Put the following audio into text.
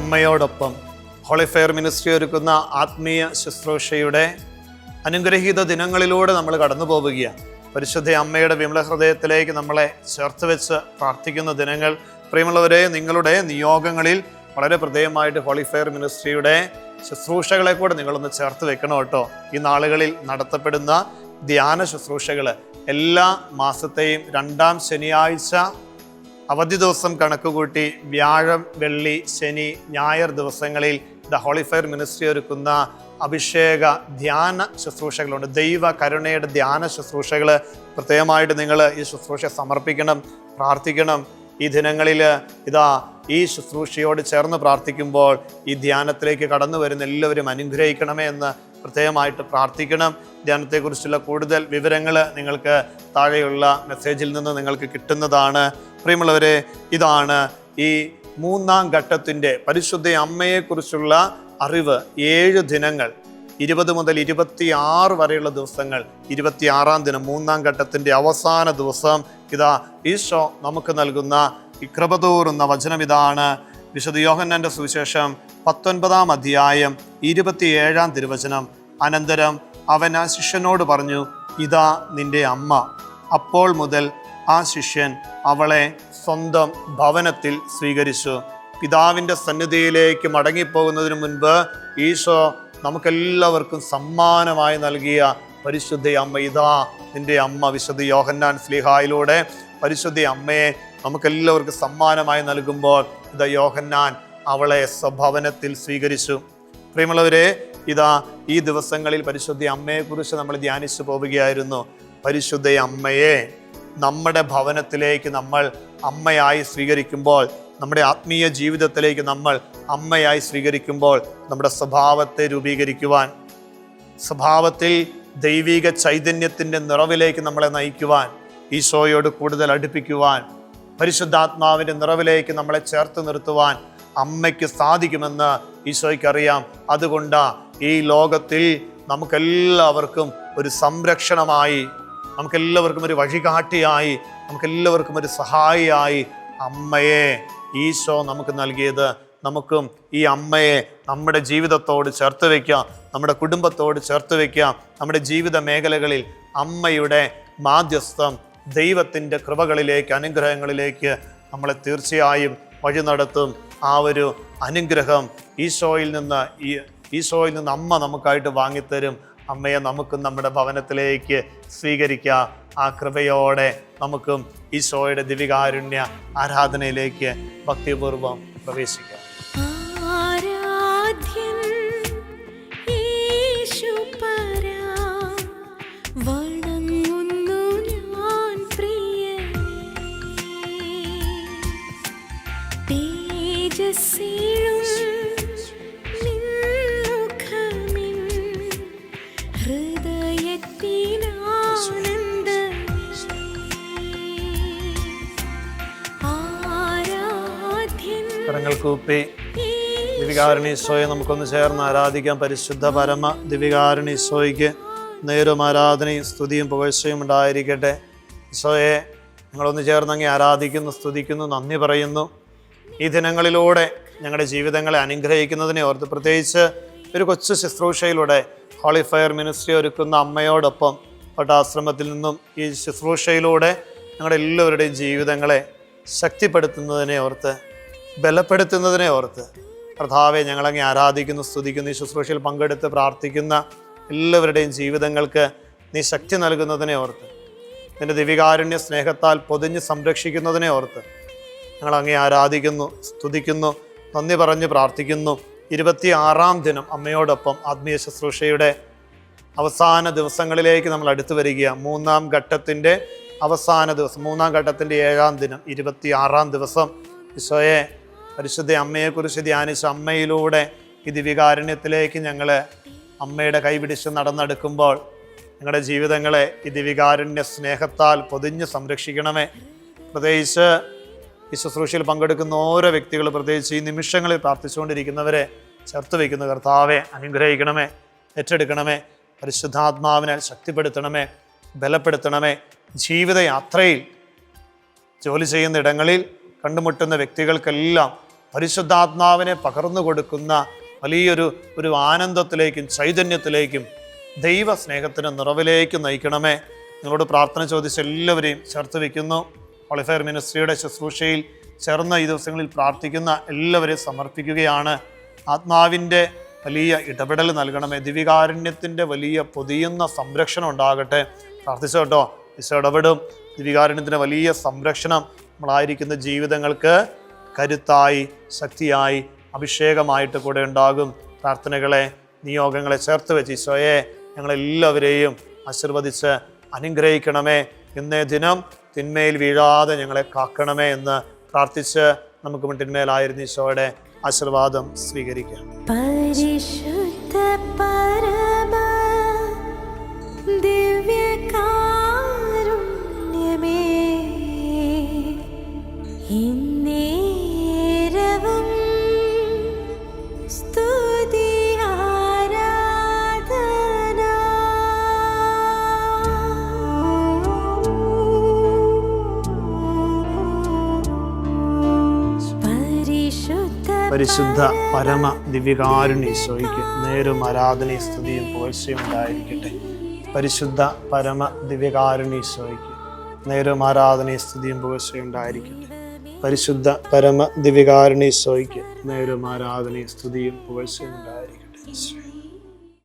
അമ്മയോടൊപ്പം ഹോളിഫെയർ മിനിസ്ട്രി ഒരുക്കുന്ന ആത്മീയ ശുശ്രൂഷയുടെ അനുഗ്രഹീത ദിനങ്ങളിലൂടെ നമ്മൾ കടന്നു പോവുകയാണ്. പരിശുദ്ധ അമ്മയുടെ വിമല ഹൃദയത്തിലേക്ക് നമ്മളെ ചേർത്ത് വെച്ച് പ്രാർത്ഥിക്കുന്ന ദിനങ്ങൾ. പ്രിയമുള്ളവരെ, നിങ്ങളുടെ നിയോഗങ്ങളിൽ വളരെ പ്രത്യേകമായിട്ട് ഹോളിഫെയർ മിനിസ്ട്രിയുടെ ശുശ്രൂഷകളെ കൂടെ നിങ്ങളൊന്ന് ചേർത്ത് വെക്കണം കേട്ടോ. ഈ നാളുകളിൽ നടത്തപ്പെടുന്ന ധ്യാന ശുശ്രൂഷകൾ എല്ലാ മാസത്തെയും 2-ാം ശനിയാഴ്ച അവധി ദിവസം കണക്കുകൂട്ടി വ്യാഴം, വെള്ളി, ശനി, ഞായർ ദിവസങ്ങളിൽ ദ ഹോളിഫെയർ മിനിസ്ട്രി ഒരുക്കുന്ന അഭിഷേക ധ്യാന ശുശ്രൂഷകളുണ്ട്. ദൈവ കരുണയുടെ ധ്യാന ശുശ്രൂഷകൾ പ്രത്യേകമായിട്ട് നിങ്ങൾ ഈ ശുശ്രൂഷ സമർപ്പിക്കണം, പ്രാർത്ഥിക്കണം. ഈ ദിനങ്ങളിൽ ഈ ശുശ്രൂഷയോട് ചേർന്ന് പ്രാർത്ഥിക്കുമ്പോൾ ഈ ധ്യാനത്തിലേക്ക് കടന്നു വരുന്ന എല്ലാവരും അനുഗ്രഹിക്കണമേ എന്ന് പ്രത്യേകമായിട്ട് പ്രാർത്ഥിക്കണം. ധ്യാനത്തെക്കുറിച്ചുള്ള കൂടുതൽ വിവരങ്ങൾ നിങ്ങൾക്ക് താഴെയുള്ള മെസ്സേജിൽ നിന്ന് നിങ്ങൾക്ക് കിട്ടുന്നതാണ്. പ്രിയമുള്ളവരെ, ഇതാണ് ഈ 3-ാം ഘട്ടത്തിൻ്റെ പരിശുദ്ധ അമ്മയെക്കുറിച്ചുള്ള അറിവ്. 7 ദിനങ്ങൾ, 20 മുതൽ 26 വരെയുള്ള ദിവസങ്ങൾ. 26-ാം ദിനം 3-ാം ഘട്ടത്തിൻ്റെ അവസാന ദിവസം ഈശോ നമുക്ക് നൽകുന്ന ഈ കൃപ തോറുന്ന വചനം ഇതാണ്. വിശുദ്ധ യോഹന്നാന്റെ സുവിശേഷം 19-ാം അധ്യായം 27-ാം തിരുവചനം. അനന്തരം അവൻ ആ ശിഷ്യനോട് പറഞ്ഞു, ഇതാ നിന്റെ അമ്മ. അപ്പോൾ മുതൽ ആ ശിഷ്യൻ അവളെ സ്വന്തം ഭവനത്തിൽ സ്വീകരിച്ചു. പിതാവിൻ്റെ സന്നിധിയിലേക്ക് മടങ്ങിപ്പോകുന്നതിന് മുൻപ് ഈശോ നമുക്കെല്ലാവർക്കും സമ്മാനമായി നൽകിയ പരിശുദ്ധ അമ്മ, ഇതാ നിന്റെ അമ്മ. വിശുദ്ധ യോഹന്നാൻ ശ്ലീഹായിലൂടെ പരിശുദ്ധ അമ്മയെ നമുക്കെല്ലാവർക്കും സമ്മാനമായി നൽകുമ്പോൾ യോഹന്നാൻ അവളെ സ്വഭവനത്തിൽ സ്വീകരിച്ചു. പ്രിയമുള്ളവരെ, ഈ ദിവസങ്ങളിൽ പരിശുദ്ധ അമ്മയെക്കുറിച്ച് നമ്മൾ ധ്യാനിച്ചു പോവുകയായിരുന്നു. പരിശുദ്ധ അമ്മയെ നമ്മുടെ ഭവനത്തിലേക്ക് നമ്മൾ അമ്മയായി സ്വീകരിക്കുമ്പോൾ, നമ്മുടെ ആത്മീയ ജീവിതത്തിലേക്ക് നമ്മൾ അമ്മയായി സ്വീകരിക്കുമ്പോൾ നമ്മുടെ സ്വഭാവത്തെ രൂപീകരിക്കുവാൻ, സ്വഭാവത്തിൽ ദൈവിക ചൈതന്യത്തിൻ്റെ നിറവിലേക്ക് നമ്മളെ നയിക്കുവാൻ, ഈശോയോട് കൂടുതൽ അടുപ്പിക്കുവാൻ, പരിശുദ്ധാത്മാവിൻ്റെ നിറവിലേക്ക് നമ്മളെ ചേർത്ത് നിർത്തുവാൻ അമ്മയ്ക്ക് സാധിക്കുമെന്ന് ഈശോയ്ക്കറിയാം. അതുകൊണ്ട് ഈ ലോകത്തിൽ നമുക്കെല്ലാവർക്കും ഒരു സംരക്ഷണമായി, നമുക്കെല്ലാവർക്കും ഒരു വഴികാട്ടിയായി, നമുക്കെല്ലാവർക്കും ഒരു സഹായിയായി അമ്മയെ ഈശോ നമുക്ക് നൽകിയത്. നമുക്കും ഈ അമ്മയെ നമ്മുടെ ജീവിതത്തോട് ചേർത്ത് വയ്ക്കാം, നമ്മുടെ കുടുംബത്തോട് ചേർത്ത് വയ്ക്കാം. നമ്മുടെ ജീവിത മേഖലകളിൽ അമ്മയുടെ മാധ്യസ്ഥം ദൈവത്തിൻ്റെ കൃപകളിലേക്ക്, അനുഗ്രഹങ്ങളിലേക്ക് നമ്മളെ തീർച്ചയായും വഴി നടത്തും. ആ ഒരു അനുഗ്രഹം ഈശോയിൽ നിന്ന് അമ്മ നമുക്കായിട്ട് വാങ്ങിത്തരും. അമ്മയെ നമുക്കും നമ്മുടെ ഭവനത്തിലേക്ക് സ്വീകരിക്കാം. ആ കൃപയോടെ നമുക്കും ഈശോയുടെ ദിവികാരുണ്യ ആരാധനയിലേക്ക് ഭക്തിപൂർവം പ്രവേശിക്കാം. കൂപ്പി ദിവികാരുണീശോയെ നമുക്കൊന്ന് ചേർന്ന് ആരാധിക്കാം. പരിശുദ്ധ പരമ ദിവികാരുണീശോയ്ക്ക് നേരും ആരാധനയും സ്തുതിയും പുകഴ്ചയും ഉണ്ടായിരിക്കട്ടെ. ഈശോയെ ഞങ്ങളൊന്ന് ചേർന്ന് അങ്ങ് ആരാധിക്കുന്നു, സ്തുതിക്കുന്നു, നന്ദി പറയുന്നു. ഈ ദിനങ്ങളിലൂടെ ഞങ്ങളുടെ ജീവിതങ്ങളെ അനുഗ്രഹിക്കുന്നതിനെ ഓർത്ത്, പ്രത്യേകിച്ച് ഒരു കൊച്ചു ശുശ്രൂഷയിലൂടെ ഹോളിഫെയർ മിനിസ്ട്രി ഒരുക്കുന്ന അമ്മയോടൊപ്പം പട്ടാശ്രമത്തിൽ നിന്നും ഈ ശുശ്രൂഷയിലൂടെ ഞങ്ങളുടെ എല്ലാവരുടെയും ജീവിതങ്ങളെ ശക്തിപ്പെടുത്തുന്നതിനെ ഓർത്ത്, ബലപ്പെടുത്തുന്നതിനെ ഓർത്ത് കർത്താവെ ഞങ്ങളങ്ങ് ആരാധിക്കുന്നു, സ്തുതിക്കുന്നു. ഈ ശുശ്രൂഷയിൽ പങ്കെടുത്ത് പ്രാർത്ഥിക്കുന്ന എല്ലാവരുടെയും ജീവിതങ്ങൾക്ക് നീ ശക്തി നൽകുന്നതിനെ ഓർത്ത്, നിന്റെ ദിവികാരുണ്യ സ്നേഹത്താൽ പൊതിഞ്ഞ് സംരക്ഷിക്കുന്നതിനെ ഓർത്ത് ഞങ്ങളങ്ങേ ആരാധിക്കുന്നു, സ്തുതിക്കുന്നു, നന്ദി പറഞ്ഞ് പ്രാർത്ഥിക്കുന്നു. 26-ാം ദിനം അമ്മയോടൊപ്പം ആത്മീയ ശുശ്രൂഷയുടെ അവസാന ദിവസങ്ങളിലേക്ക് നമ്മൾ അടുത്തു വരിക. 3-ാം ഘട്ടത്തിൻ്റെ അവസാന ദിവസം, 3-ാം ഘട്ടത്തിൻ്റെ 7-ാം ദിനം, 26-ാം ദിവസം. ഈശോയെ പരിശുദ്ധ അമ്മയെക്കുറിച്ച് ധ്യാനിച്ച അമ്മയിലൂടെ ഈ ദിവികാരുണ്യത്തിലേക്ക് ഞങ്ങൾ അമ്മയുടെ കൈപിടിച്ച് നടന്നെടുക്കുമ്പോൾ ഞങ്ങളുടെ ജീവിതങ്ങളെ ഈ ദിവികാരുണ്യ സ്നേഹത്താൽ പൊതിഞ്ഞ് സംരക്ഷിക്കണമേ. പ്രത്യേകിച്ച് ഈ ശുശ്രൂഷയിൽ പങ്കെടുക്കുന്ന ഓരോ വ്യക്തികൾ, പ്രത്യേകിച്ച് ഈ നിമിഷങ്ങളിൽ പ്രാർത്ഥിച്ചുകൊണ്ടിരിക്കുന്നവരെ ചേർത്ത് വയ്ക്കുന്ന കർത്താവെ അനുഗ്രഹിക്കണമേ, ഏറ്റെടുക്കണമേ. പരിശുദ്ധാത്മാവിനാൽ ശക്തിപ്പെടുത്തണമേ, ബലപ്പെടുത്തണമേ. ജീവിതയാത്രയിൽ ജോലി ചെയ്യുന്ന ഇടങ്ങളിൽ കണ്ടുമുട്ടുന്ന വ്യക്തികൾക്കെല്ലാം പരിശുദ്ധാത്മാവിനെ പകർന്നു കൊടുക്കുന്ന വലിയൊരു ആനന്ദത്തിലേക്കും ചൈതന്യത്തിലേക്കും ദൈവ സ്നേഹത്തിന് നിറവിലേക്ക് നയിക്കണമേ. നിങ്ങളോട് പ്രാർത്ഥന ചോദിച്ച എല്ലാവരെയും ചേർത്ത് വയ്ക്കുന്നു. ഹോളി ഫയർ മിനിസ്ട്രിയുടെ ശുശ്രൂഷയിൽ ചേർന്ന ഈ ദിവസങ്ങളിൽ പ്രാർത്ഥിക്കുന്ന എല്ലാവരെയും സമർപ്പിക്കുകയാണ്. ആത്മാവിൻ്റെ വലിയ ഇടപെടൽ നൽകണമേ. ദിവികാരുണ്യത്തിൻ്റെ വലിയ പൊതിയുന്ന സംരക്ഷണം ഉണ്ടാകട്ടെ. പ്രാർത്ഥിച്ചു കേട്ടോ. ഈശോ ഇടപെടും. ദിവികാരുണ്യത്തിൻ്റെ വലിയ സംരക്ഷണം നമ്മളായിരിക്കുന്ന ജീവിതങ്ങൾക്ക് കരുത്തായി, ശക്തിയായി, അഭിഷേകമായിട്ട് കൂടെ ഉണ്ടാകും. പ്രാർത്ഥനകളെ, നിയോഗങ്ങളെ ചേർത്ത് വെച്ച് ഈശോയെ ഞങ്ങളെല്ലാവരെയും ആശീർവദിച്ച് അനുഗ്രഹിക്കണമേ. ഇന്നേ ദിനം തിന്മയിൽ വീഴാതെ ഞങ്ങളെ കാക്കണമേ എന്ന് പ്രാർത്ഥിച്ച് നമുക്ക് മുന്നിന്മേലായിരുന്ന ഈശോയുടെ ആശീർവാദം സ്വീകരിക്കാം. പരിശുദ്ധ പരമ ദിവ്യകാരുണ്യമേ, ഇന്നേരവും സ്തുതി ആരാധന. പരിശുദ്ധ പരമ ദിവ്യകാരുണ്യ ഈശോയ്ക്ക് നേരും ആരാധനയും സ്തുതിയും പുകഴ്ചയും ഉണ്ടായിരിക്കട്ടെ. പരിശുദ്ധ പരമ ദിവ്യകാരുണ്യ ഈശോയ്ക്ക് നേരും ആരാധനയും സ്തുതിയും പുകഴ്ചയും ഉണ്ടായിരിക്കട്ടെ. പരിശുദ്ധ പരമ ദിവ്യകാരുണ്യ ഈശോയ്ക്ക് നേരും ആരാധനയും സ്തുതിയും പുകഴ്ചയും ഉണ്ടായിരിക്കട്ടെ.